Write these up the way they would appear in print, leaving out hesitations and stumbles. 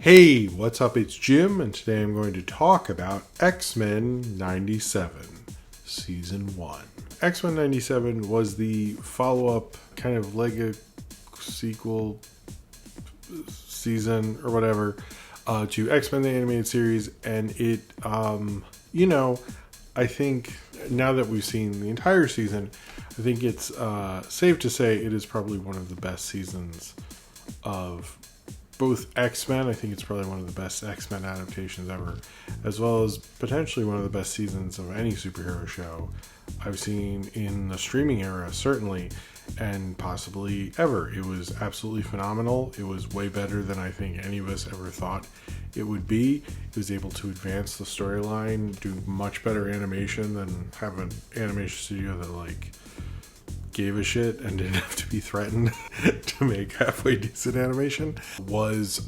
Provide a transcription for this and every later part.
Hey, what's up? It's Jim, and today I'm going to talk about X-Men 97, Season 1. X-Men 97 was the follow-up, kind of Lego sequel season, or whatever, to X-Men the Animated Series, and it, I think, now that we've seen the entire season, I think it's safe to say it is probably one of the best seasons of both X-Men. I think it's probably one of the best X-Men adaptations ever, as well as potentially one of the best seasons of any superhero show I've seen in the streaming era, certainly, and possibly ever. It was absolutely phenomenal. It was way better than I think any of us ever thought it would be. It was able to advance the storyline, do much better animation than have an animation studio that gave a shit and didn't have to be threatened to make halfway decent animation. Was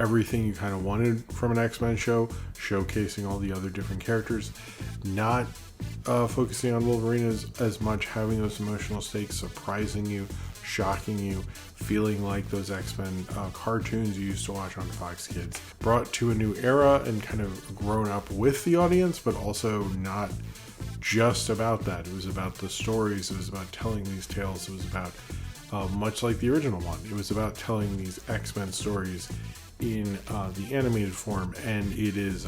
everything you kind of wanted from an X-Men show, showcasing all the other different characters, not focusing on Wolverine as much, having those emotional stakes, surprising you, shocking you, feeling like those X-Men cartoons you used to watch on Fox Kids, brought to a new era and kind of grown up with the audience, but also not just about that. It was about the stories. It was about telling these tales. It was about, much like the original one, it was about telling these X-Men stories in the animated form, and it is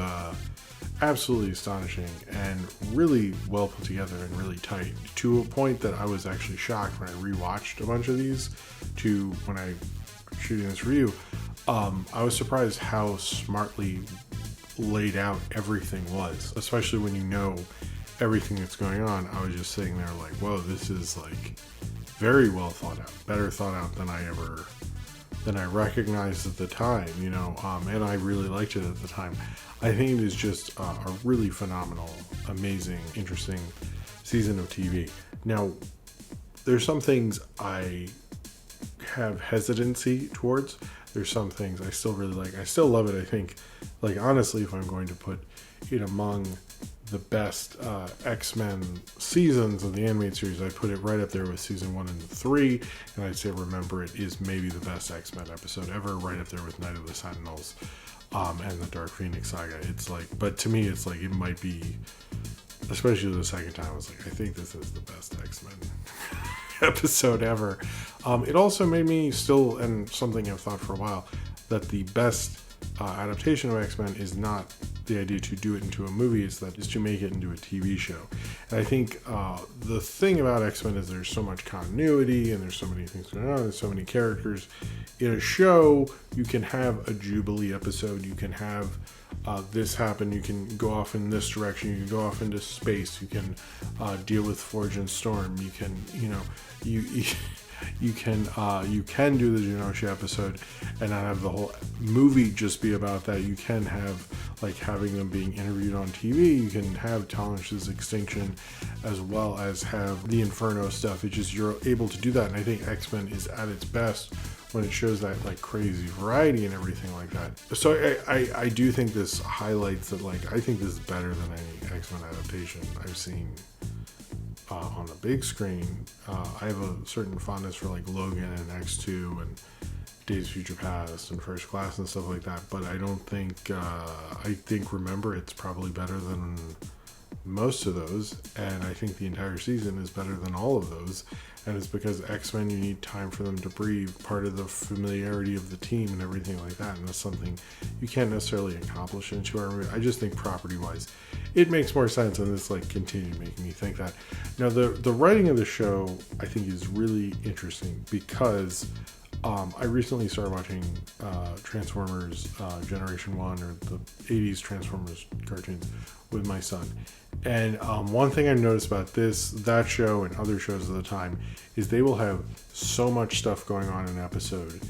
absolutely astonishing and really well put together and really tight, to a point that I was actually shocked when I rewatched a bunch of these to when I shooting this review. I was surprised how smartly laid out everything was, especially when you know everything that's going on. I was just sitting there like, whoa, this is very well thought out, better thought out than I recognized at the time, and I really liked it at the time. I think it is just a really phenomenal, amazing, interesting season of TV. Now, there's some things I have hesitancy towards. There's some things I still really like. I still love it. I think, honestly, if I'm going to put it among the best X-Men seasons of the animated series, I put it right up there with season 1 and 3, and I'd say Remember It is maybe the best X-Men episode ever, right up there with Night of the Sentinels and the Dark Phoenix saga. It's but to me, it's it might be, especially the second time, I was I think this is the best X-Men episode ever. It also made me still, and something I've thought for a while, that the best adaptation of X-Men is not the idea to do it into a movie, is to make it into a TV show. And I think the thing about X-Men is there's so much continuity and there's so many things going on, there's so many characters. In a show, you can have a Jubilee episode, you can have this happen, you can go off in this direction, you can go off into space, you can deal with Forge and Storm, you can, you can do the Genosha episode and not have the whole movie just be about that. You can have having them being interviewed on TV. You can have Talon's extinction as well as have the Inferno stuff. It's just you're able to do that, and I think X-Men is at its best when it shows that crazy variety and everything like that. So I do think this highlights that I think this is better than any X-Men adaptation I've seen on the big screen. I have a certain fondness for Logan and X2 and Days of Future Past and First Class and stuff like that, but I don't think I think Remember It's probably better than most of those, and I think the entire season is better than all of those, and it's because X-Men, you need time for them to breathe, part of the familiarity of the team and everything like that, and that's something you can't necessarily accomplish in a 2-hour movie. I just think property-wise it makes more sense, and this continued making me think that. Now the writing of the show I think is really interesting because I recently started watching Transformers Generation 1, or the 80s Transformers cartoons, with my son. And one thing I've noticed about that show and other shows of the time is they will have so much stuff going on in an episode.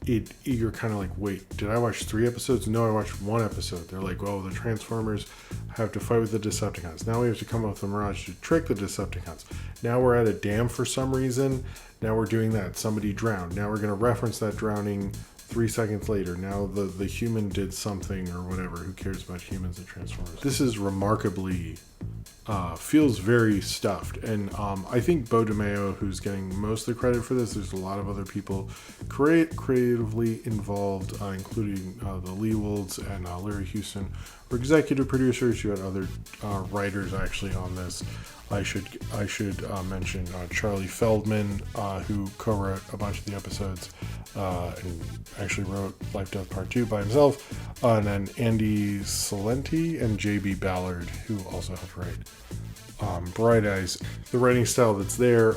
You're kind of wait, did I watch 3 episodes? No, I watched 1 episode. They're the Transformers have to fight with the Decepticons. Now we have to come up with a Mirage to trick the Decepticons. Now we're at a dam for some reason. Now we're doing that. Somebody drowned. Now we're going to reference that drowning 3 seconds later, now the human did something or whatever. Who cares about humans and Transformers? This is remarkably feels very stuffed, and I think Bo DeMeo, who's getting most of the credit for this. There's a lot of other people creatively involved, including the Leewolds and Larry Houston, were executive producers. You had other writers actually on this. I should mention Charlie Feldman, who co-wrote a bunch of the episodes and actually wrote Life Death Part 2 by himself, and then Andy Salenti and J.B. Ballard, who also helped write Bright Eyes. The writing style that's there,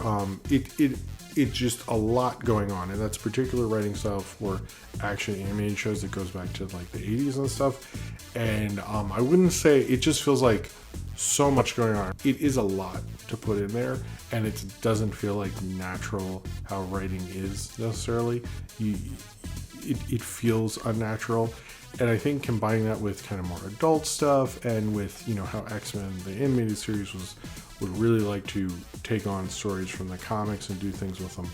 it's just a lot going on, and that's particular writing style for action animated shows that goes back to like the 80s and stuff. And I wouldn't say it just feels like so much going on. It is a lot to put in there, and it doesn't feel like natural how writing is necessarily. It feels unnatural, and I think combining that with kind of more adult stuff, and with how X-Men the animated series would really like to take on stories from the comics and do things with them,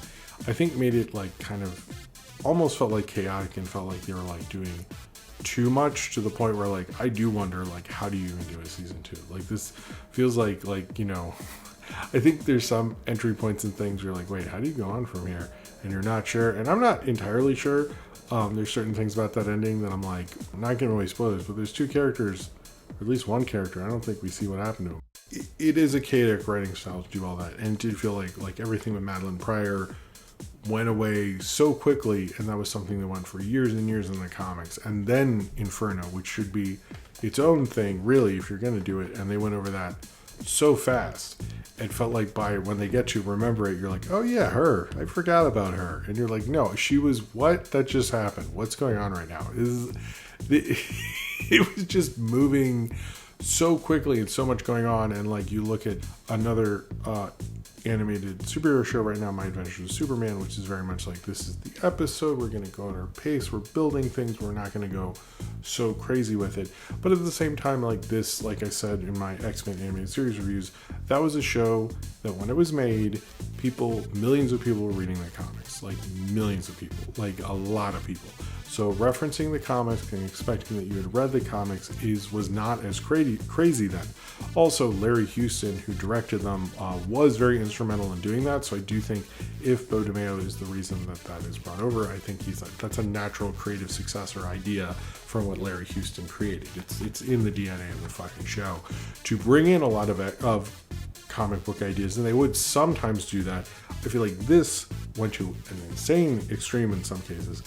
I think made it like kind of almost felt like chaotic, and felt like they were like doing too much, to the point where like I do wonder, like, how do you even do a season 2? Like, this feels like I think there's some entry points and things where you're like, wait, how do you go on from here? And you're not sure, and I'm not entirely sure. There's certain things about that ending that I'm like, I'm not giving away spoilers, but there's two characters, or at least one character, I don't think we see what happened to him. It is a chaotic writing style to do all that, and it did feel like everything with Madeline Pryor went away so quickly, and that was something that went for years and years in the comics. And then Inferno, which should be its own thing really if you're going to do it, and they went over that so fast. It felt like by when they get to remember it, you're like, oh yeah, her, I forgot about her, and you're like, no, she was what? That just happened. What's going on right now? It was just moving so quickly, and so much going on. And like, you look at another animated superhero show right now, My Adventures with Superman, which is very much like, this is the episode, we're going to go at our pace, we're building things, we're not going to go so crazy with it. But at the same time, like this, like I said in my X-Men animated series reviews, that was a show that when it was made, millions of people were reading the comics, like millions of people, like a lot of people. So referencing the comics and expecting that you had read the comics was not as crazy then. Also, Larry Houston, who directed them, was very instrumental in doing that. So I do think if Bo DeMeo is the reason that is brought over, I think that's a natural creative successor idea from what Larry Houston created. It's in the DNA of the fucking show to bring in a lot of comic book ideas, and they would sometimes do that. I feel like this went to an insane extreme in some cases,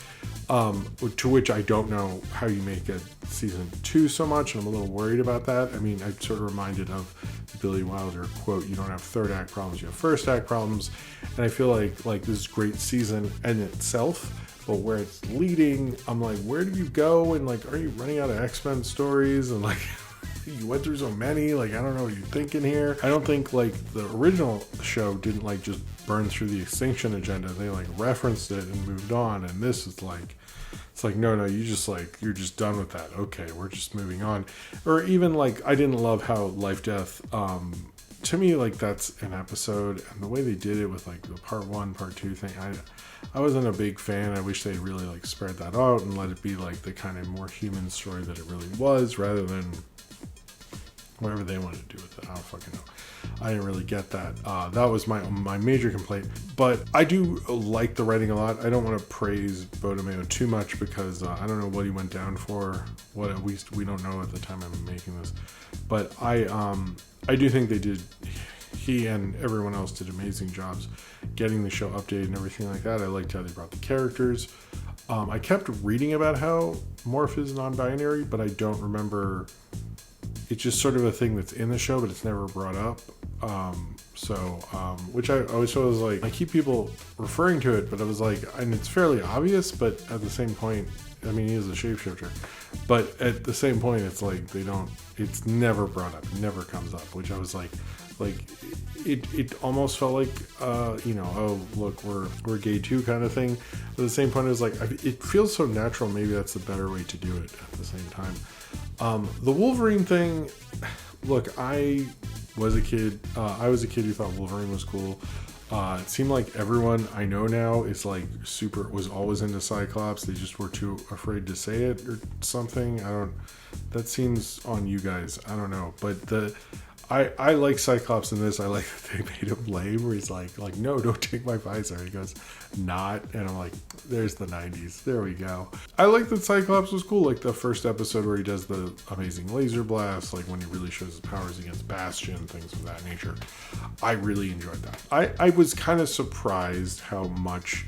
to which I don't know how you make a season 2 so much, and I'm a little worried about that. I mean, I'm sort of reminded of the Billy Wilder quote, you don't have third act problems, you have first act problems. And I feel like this is a great season in itself, but where it's leading, I'm like, where do you go? And like, are you running out of X-Men stories? And like, you went through so many, like, I don't know what you're thinking here. I don't think like the original show didn't like just burn through the extinction agenda. They like referenced it and moved on, and this is like, it's like, no, you're just done with that. Okay, we're just moving on. Or even like, I didn't love how Life Death, to me, like, that's an episode, and the way they did it with like the part 1, part 2 thing, I wasn't a big fan. I wish they'd really like spread that out and let it be like the kind of more human story that it really was, rather than whatever they wanted to do with it. I don't fucking know. I didn't really get that. That was my major complaint. But I do like the writing a lot. I don't want to praise Bo DeMeo too much, because I don't know what he went down for. What at least we don't know at the time I'm making this. But I do think he and everyone else did amazing jobs getting the show updated and everything like that. I liked how they brought the characters. I kept reading about how Morph is non-binary, but I don't remember. It's just sort of a thing that's in the show, but it's never brought up. Which I always felt was like, I keep people referring to it, but I was like, and it's fairly obvious, but at the same point, I mean, he is a shapeshifter, but at the same point, it's like, it's never brought up, never comes up, which I was like, it almost felt like, oh, look, we're gay too kind of thing. But at the same point, it was like, it feels so natural. Maybe that's the better way to do it at the same time. The Wolverine thing, look, I was a kid who thought Wolverine was cool. It seemed like everyone I know now is like was always into Cyclops. They just were too afraid to say it or something. That seems on you guys. I don't know. But I like Cyclops in this. I like that they made him lame, where he's like, no, don't take my visor. He goes, not. And I'm like, there's the 90s. There we go. I like that Cyclops was cool. Like the first episode where he does the amazing laser blast, like when he really shows his powers against Bastion, things of that nature. I really enjoyed that. I was kind of surprised how much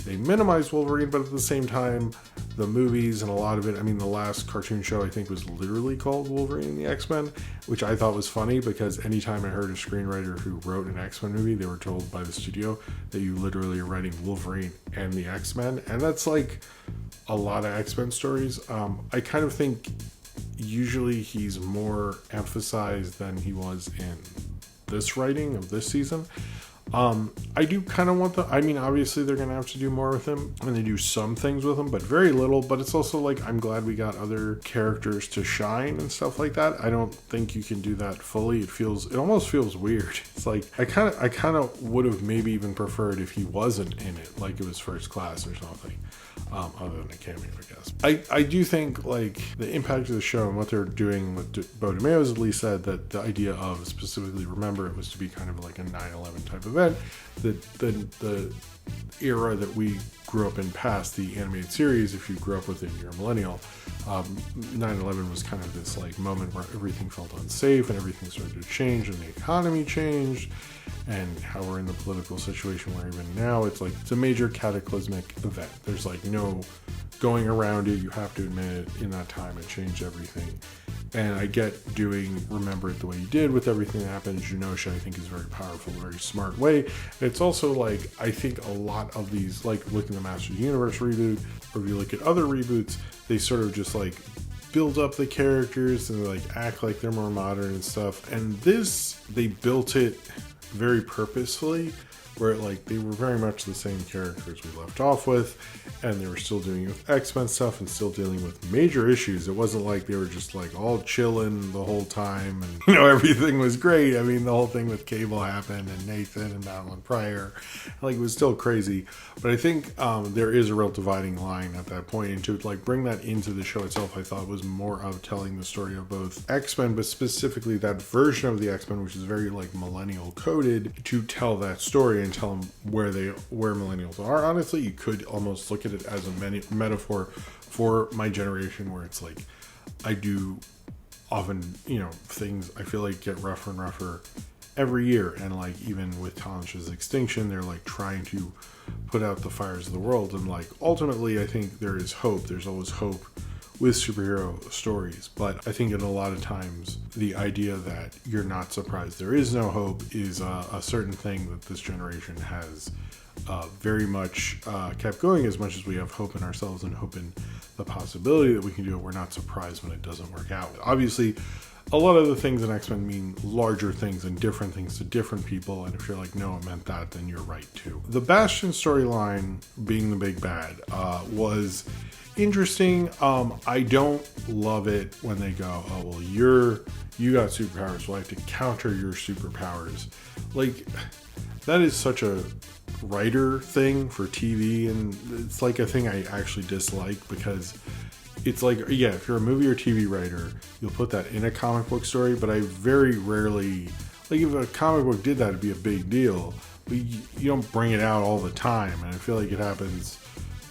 they minimized Wolverine, but at the same time, the movies and a lot of it, I mean, the last cartoon show I think was literally called Wolverine and the X-Men, which I thought was funny because anytime I heard a screenwriter who wrote an X-Men movie, they were told by the studio that you literally are writing Wolverine and the X-Men, and that's like a lot of X-Men stories. I kind of think usually he's more emphasized than he was in this writing of this season. I do kind of want obviously they're going to have to do more with him, and they do some things with him, but very little. But it's also like, I'm glad we got other characters to shine and stuff like that. I don't think you can do that fully. It almost feels weird. It's like, I kind of would have maybe even preferred if he wasn't in it, like it was First Class or something. Other than a cameo, I guess. I do think like the impact of the show and what they're doing with Bo DeMayo's at least said that the idea of specifically Remember It was to be kind of like a 9/11 type event. The era that we grew up in past the animated series, if you grew up with it, you're a millennial. 9/11 was kind of this like moment where everything felt unsafe and everything started to change and the economy changed, and how we're in the political situation where even now it's like it's a major cataclysmic event. There's like no going around it. You have to admit it, in that time it changed everything. And I get doing Remember It the way you did with everything that happened. Genosha, I think, is very powerful, very smart way. And it's also like, I think a lot of these, like looking at the Masters of the Universe reboot, or if you look at other reboots, they sort of just like build up the characters and like act like they're more modern and stuff. And this, they built it very purposefully, where like they were very much the same characters we left off with, and they were still doing it with X-Men stuff and still dealing with major issues. It wasn't like they were just like all chilling the whole time and everything was great. I mean, the whole thing with Cable happened and Nathan and Madeline Pryor, like it was still crazy. But I think there is a real dividing line at that point, and to like bring that into the show itself, I thought was more of telling the story of both X-Men, but specifically that version of the X-Men, which is very like millennial coded, to tell that story and tell them where millennials are. Honestly, you could almost look at it as a metaphor for my generation, where it's like I do often, things I feel like get rougher and rougher every year, and like even with Tanish's extinction, they're like trying to put out the fires of the world, and like ultimately I think there is hope. There's always hope with superhero stories, but I think in a lot of times the idea that you're not surprised there is no hope is a certain thing that this generation has very much kept going. As much as we have hope in ourselves and hope in the possibility that we can do it, we're not surprised when it doesn't work out. Obviously, a lot of the things in X-Men mean larger things and different things to different people, and if you're like, no, it meant that, then you're right too. The Bastion storyline, being the big bad, was interesting. I don't love it when they go, oh well, you got superpowers, so I have to counter your superpowers. Like, that is such a writer thing for TV, and it's like a thing I actually dislike, because it's like, yeah, if you're a movie or TV writer, you'll put that in a comic book story, but I very rarely, like if a comic book did that, it'd be a big deal, but you don't bring it out all the time, and I feel like it happens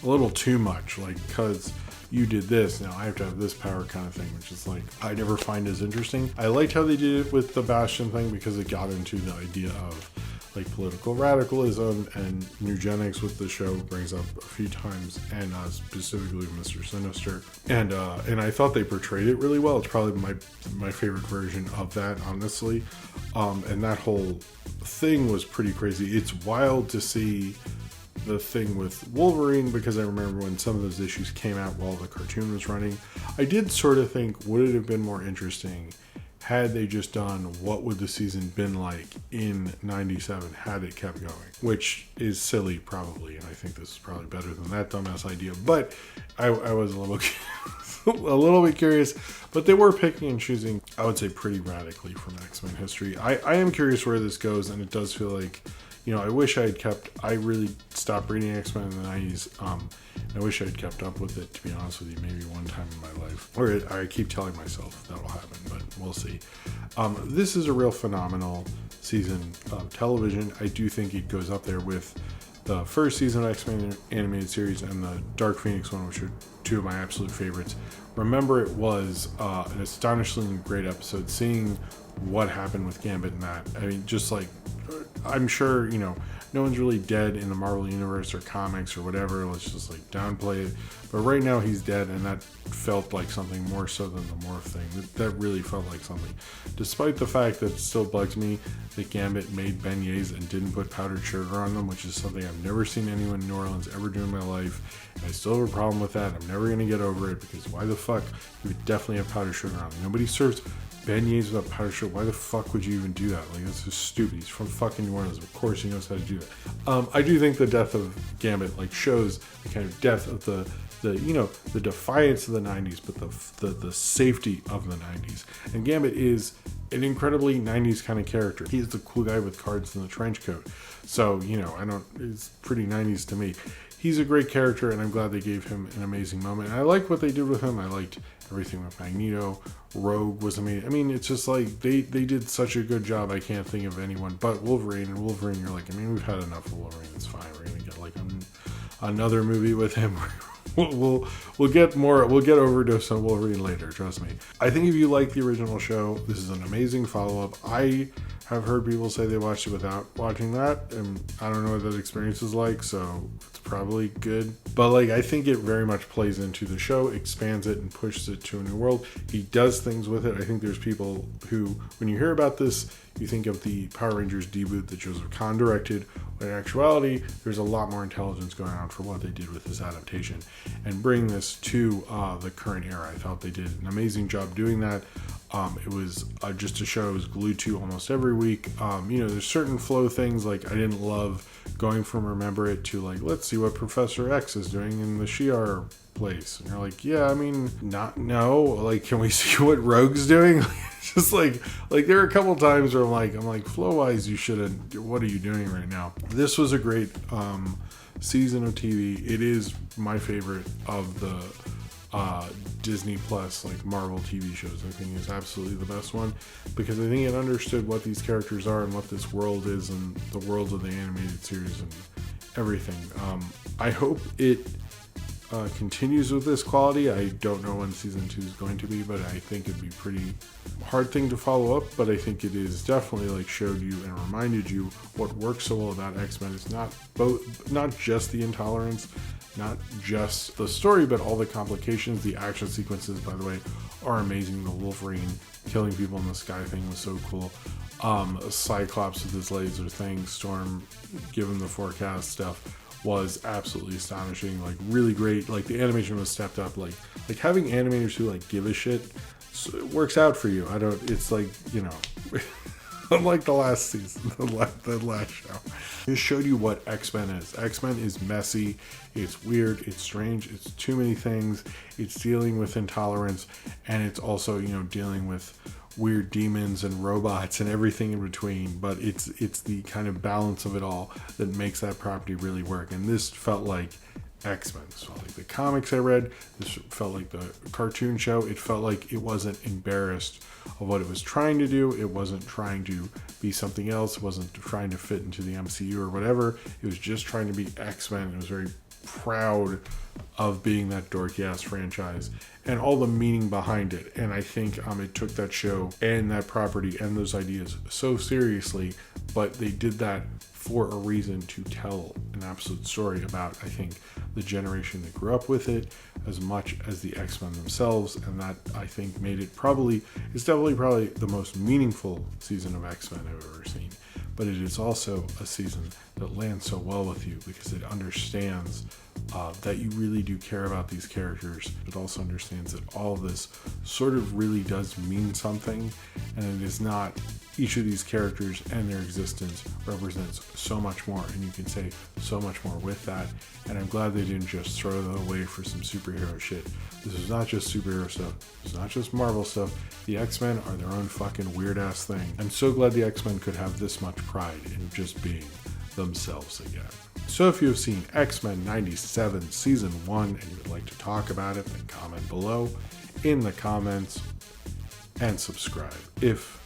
a little too much, like, because you did this, now I have to have this power kind of thing, which is like, I never find as interesting. I liked how they did it with the Bastion thing, because it got into the idea of like political radicalism and eugenics, with the show brings up a few times, and specifically Mr. Sinister, and I thought they portrayed it really well. It's probably my favorite version of that, honestly, and that whole thing was pretty crazy. It's wild to see the thing with Wolverine, because I remember when some of those issues came out while the cartoon was running, I did sort of think, would it have been more interesting had they just done what would the season been like in 97 had it kept going, which is silly probably, and I think this is probably better than that dumbass idea, but I was a little bit curious. But they were picking and choosing, I would say, pretty radically from X-Men history. I am curious where this goes, and it does feel like, I wish I really stopped reading X-Men in the 90s. I wish I had kept up with it, to be honest with you, maybe one time in my life. Or I keep telling myself that'll happen, but we'll see. This is a real phenomenal season of television. I do think it goes up there with the first season of X-Men animated series and the Dark Phoenix one, which are two of my absolute favorites. Remember, it was an astonishingly great episode. Seeing what happened with Gambit in that, I mean, just like, I'm sure, no one's really dead in the Marvel Universe or comics or whatever. Let's just like downplay it. But right now he's dead, and that felt like something more so than the Morph thing. That really felt like something. Despite the fact that it still bugs me that Gambit made beignets and didn't put powdered sugar on them, which is something I've never seen anyone in New Orleans ever do in my life. And I still have a problem with that. I'm never going to get over it, because why the fuck? You would definitely have powdered sugar on them. Nobody serves beignets without powdered sugar. Why the fuck would you even do that? Like, that's just stupid. He's from fucking New Orleans. Of course he knows how to do that. I do think the death of Gambit shows the kind of death of the defiance of the 90s, but the safety of the 90s. And Gambit is an incredibly 90s kind of character. He's the cool guy with cards and the trench coat. So, it's pretty 90s to me. He's a great character, and I'm glad they gave him an amazing moment. And I like what they did with him. I liked everything with Magneto. Rogue was amazing. I mean, it's just like they did such a good job. I can't think of anyone but Wolverine. And Wolverine, you're like, we've had enough of Wolverine. It's fine. We're gonna get another movie with him. We'll get more. We'll get overdose on Wolverine later. Trust me. I think if you like the original show, this is an amazing follow-up. I have heard people say they watched it without watching that, and I don't know what that experience is like, so it's probably good. But I think it very much plays into the show, expands it, and pushes it to a new world. He does things with it. I think there's people who, when you hear about this, you think of the Power Rangers debut that Joseph Kahn directed, when in actuality, there's a lot more intelligence going on for what they did with this adaptation. And bring this to the current era. I thought they did an amazing job doing that. It was just a show I was glued to almost every week. There's certain flow things, I didn't love going from Remember It to let's see what Professor X is doing in the Shi'ar place. And you're like, yeah, no. Can we see what Rogue's doing? Just there are a couple times where I'm like, flow-wise, you shouldn't. What are you doing right now? This was a great season of TV. It is my favorite of the Disney Plus Marvel TV shows. I think it's absolutely the best one, because I think it understood what these characters are and what this world is, and the world of the animated series and everything. I hope it continues with this quality. I don't know when season 2 is going to be, but I think it'd be pretty hard thing to follow up. But I think it is definitely showed you and reminded you what works so well about X-Men. It's not just the intolerance, not just the story, but all the complications. The action sequences, by the way, are amazing. The Wolverine killing people in the sky thing was so cool. Cyclops with his laser thing, Storm giving the forecast stuff was absolutely astonishing. Really great. The animation was stepped up. Having animators who give a shit, so it works out for you. It's unlike the last season, the last show. It showed you what X-Men is. X-Men is messy, it's weird, it's strange, it's too many things, it's dealing with intolerance, and it's also, dealing with weird demons and robots and everything in between. But it's the kind of balance of it all that makes that property really work. And this felt like X-Men. This felt like the comics I read. This felt like the cartoon show. It felt like it wasn't embarrassed of what it was trying to do. It wasn't trying to be something else. It wasn't trying to fit into the MCU or whatever. It was just trying to be X-Men. It was very proud of being that dorky ass franchise and all the meaning behind it. And I think it took that show and that property and those ideas so seriously, but they did that for a reason, to tell an absolute story about, I think, the generation that grew up with it as much as the X-Men themselves. And that, I think, made it it's definitely probably the most meaningful season of X-Men I've ever seen. But it is also a season that lands so well with you, because it understands that you really do care about these characters. It also understands that all of this sort of really does mean something, and it is not, each of these characters and their existence represents so much more, and you can say so much more with that. And I'm glad they didn't just throw that away for some superhero shit. This is not just superhero stuff. It's not just Marvel stuff. The X-Men are their own fucking weird ass thing. I'm so glad the X-Men could have this much pride in just being themselves again. So if you have seen X-Men 97 Season 1 and you would like to talk about it, then comment below in the comments and subscribe if